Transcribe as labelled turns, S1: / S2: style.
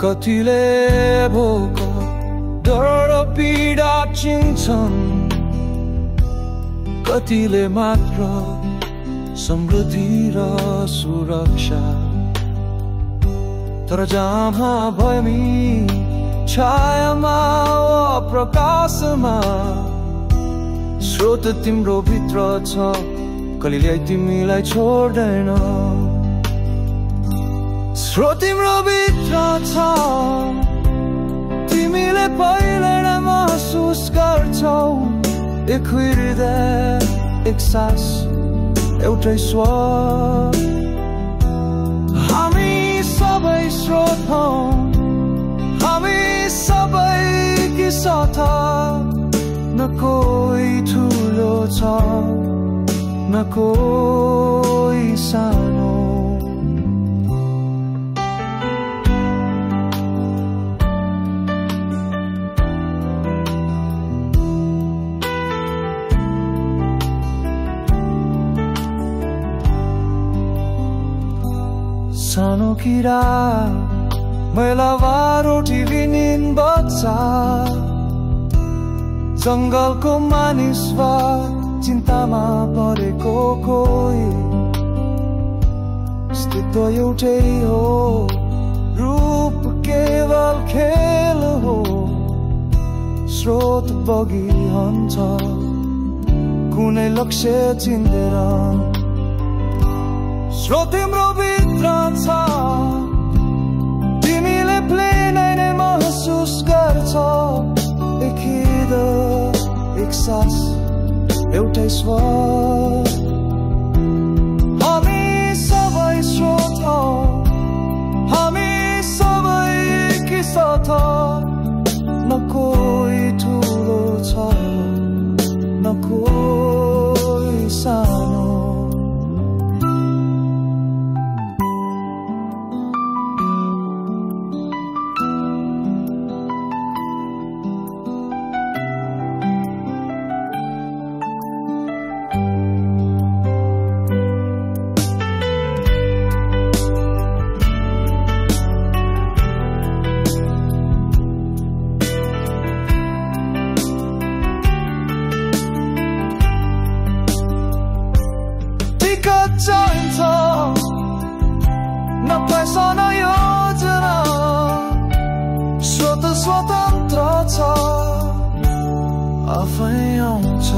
S1: कतिले भोक दर्द पीडा चिन्छन् कतिले मात्र समृद्धि र सुरक्षा तर जहाँ भयमी छायामा प्रकाशमा स्रोत तिम्रो भित्र छ कहिल्यै तिमीलाई छोड्दैन स्रोत तिम्रो भित्र छ तिमीले पहिले नै महसुस गर्छौ एक हृदय एक सास एउटै स्वर हामी सबै स्रोत हौ हामी सबैकी साथ न कोही ठुलो छ न कोही सानो सानो किरा मैला रोटी लिनिन् बच्चा जंगलको मानिस वा चिन्तामा परेको कोही अस्तित्व एउटै हो रूप केवल खेल हो स्रोत बगिरहन्छ कुनै लक्ष्य चिन्दैन स्रोत तिम्रो भित्र छ तिमीले प्लेनै नै महसुस गर्छौ एक हृदय एक सास एउटै स्वर हामी सबै स्रोत हौ हामी सबैकी साथ न कोही ठुलो छ न कोही सानो न पैसा न योजना स्वतन्त्र छ आफै आउँछ